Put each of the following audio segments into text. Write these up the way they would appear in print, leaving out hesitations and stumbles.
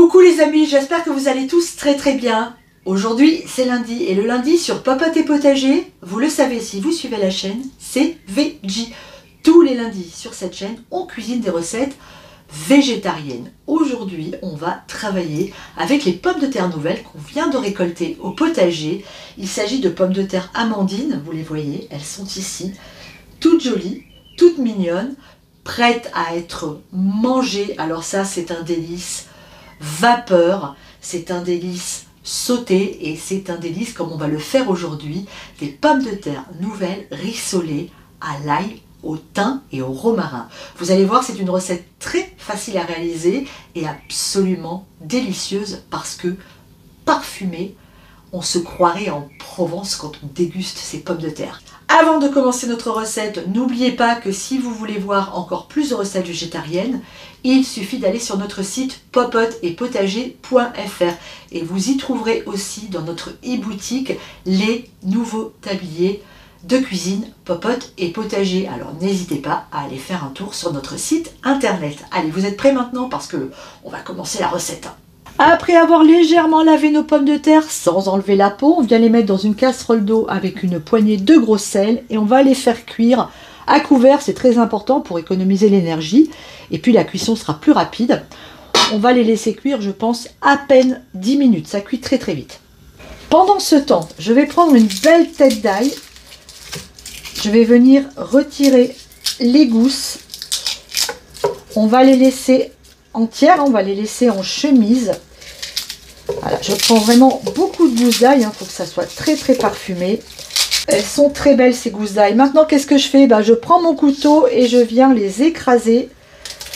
Coucou les amis, j'espère que vous allez tous très bien. Aujourd'hui c'est lundi et le lundi sur Popote et Potager, vous le savez si vous suivez la chaîne, c'est Veggie. Tous les lundis sur cette chaîne, on cuisine des recettes végétariennes. Aujourd'hui, on va travailler avec les pommes de terre nouvelles qu'on vient de récolter au potager. Il s'agit de pommes de terre amandines, vous les voyez, elles sont ici, toutes jolies, toutes mignonnes, prêtes à être mangées. Alors ça, c'est un délice vapeur, c'est un délice sauté et c'est un délice comme on va le faire aujourd'hui, des pommes de terre nouvelles rissolées à l'ail, au thym et au romarin. Vous allez voir, c'est une recette très facile à réaliser et absolument délicieuse parce que parfumée, on se croirait en Provence quand on déguste ces pommes de terre. Avant de commencer notre recette, n'oubliez pas que si vous voulez voir encore plus de recettes végétariennes, il suffit d'aller sur notre site popoteetpotager.fr et vous y trouverez aussi dans notre e-boutique les nouveaux tabliers de cuisine Popote et Potager. Alors n'hésitez pas à aller faire un tour sur notre site internet. Allez, vous êtes prêts maintenant parce que on va commencer la recette. Après avoir légèrement lavé nos pommes de terre sans enlever la peau, on vient les mettre dans une casserole d'eau avec une poignée de gros sel et on va les faire cuire à couvert. C'est très important pour économiser l'énergie et puis la cuisson sera plus rapide. On va les laisser cuire, je pense, à peine 10 minutes. Ça cuit très vite. Pendant ce temps, je vais prendre une belle tête d'ail. Je vais venir retirer les gousses. On va les laisser entières, on va les laisser en chemise. Voilà, je prends vraiment beaucoup de gousses d'ail, il faut que ça soit très parfumé. Elles sont très belles ces gousses d'ail. Maintenant, qu'est-ce que je fais? Je prends mon couteau et je viens les écraser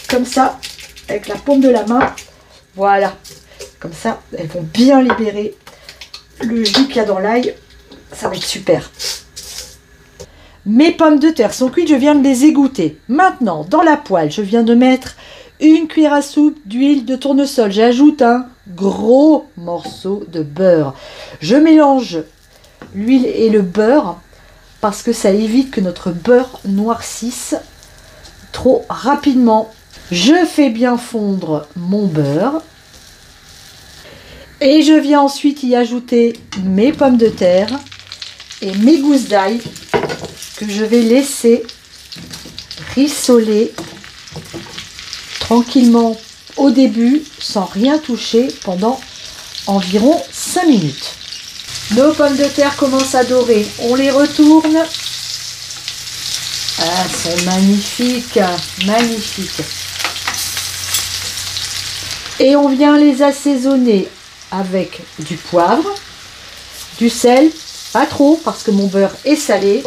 comme ça, avec la paume de la main. Voilà, comme ça, elles vont bien libérer le jus qu'il y a dans l'ail. Ça va être super. Mes pommes de terre sont cuites, je viens de les égoutter. Maintenant, dans la poêle, je viens de mettre une cuillère à soupe d'huile de tournesol. J'ajoute un gros morceau de beurre. Je mélange l'huile et le beurre parce que ça évite que notre beurre noircisse trop rapidement. Je fais bien fondre mon beurre et je viens ensuite y ajouter mes pommes de terre et mes gousses d'ail que je vais laisser rissoler tranquillement au début sans rien toucher pendant environ 5 minutes. Nos pommes de terre commencent à dorer, on les retourne. Ah, elles sont magnifiques, magnifiques. Et on vient les assaisonner avec du poivre, du sel, pas trop parce que mon beurre est salé.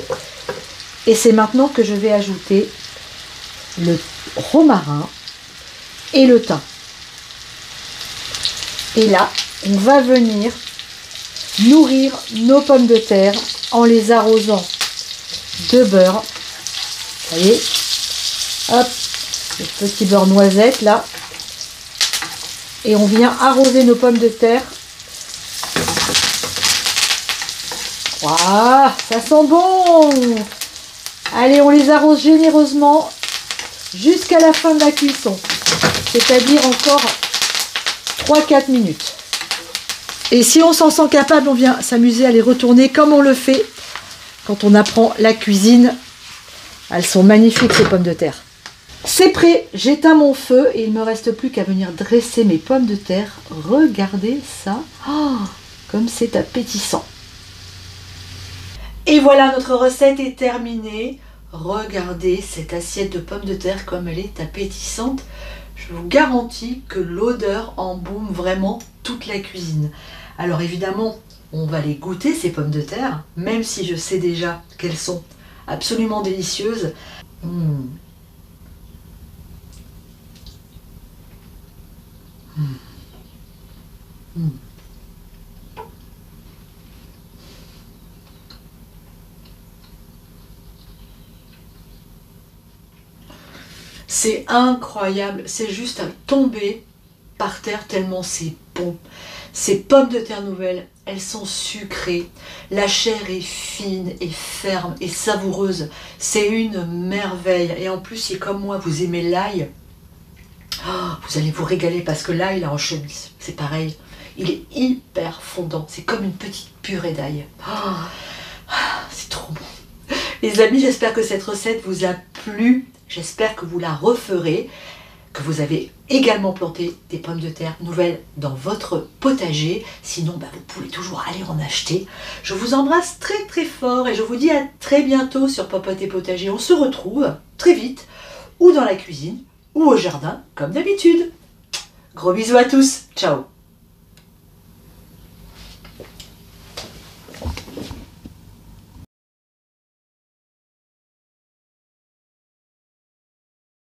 Et c'est maintenant que je vais ajouter le romarin et le thym. Et là, on va venir nourrir nos pommes de terre en les arrosant de beurre. Vous voyez, hop, le petit beurre noisette là. Et on vient arroser nos pommes de terre. Waouh, ça sent bon! Allez, on les arrose généreusement jusqu'à la fin de la cuisson, c'est-à-dire encore 3-4 minutes. Et si on s'en sent capable, on vient s'amuser à les retourner comme on le fait quand on apprend la cuisine. Elles sont magnifiques ces pommes de terre. C'est prêt, j'éteins mon feu et il ne me reste plus qu'à venir dresser mes pommes de terre. Regardez ça, oh, comme c'est appétissant. Et voilà, notre recette est terminée. Regardez cette assiette de pommes de terre comme elle est appétissante. Je vous garantis que l'odeur embaume vraiment toute la cuisine. Alors évidemment, on va les goûter ces pommes de terre, même si je sais déjà qu'elles sont absolument délicieuses. C'est incroyable, c'est juste à tomber par terre tellement c'est bon. Ces pommes de terre nouvelles, elles sont sucrées, la chair est fine et ferme et savoureuse. C'est une merveille. Et en plus, si comme moi vous aimez l'ail, Vous allez vous régaler parce que là, il est en chemise. C'est pareil. Il est hyper fondant. C'est comme une petite purée d'ail. C'est trop bon. Les amis, j'espère que cette recette vous a plu. J'espère que vous la referez, que vous avez également planté des pommes de terre nouvelles dans votre potager. Sinon, vous pouvez toujours aller en acheter. Je vous embrasse très très fort et je vous dis à très bientôt sur Popote et Potager. On se retrouve très vite, ou dans la cuisine, ou au jardin, comme d'habitude. Gros bisous à tous. Ciao.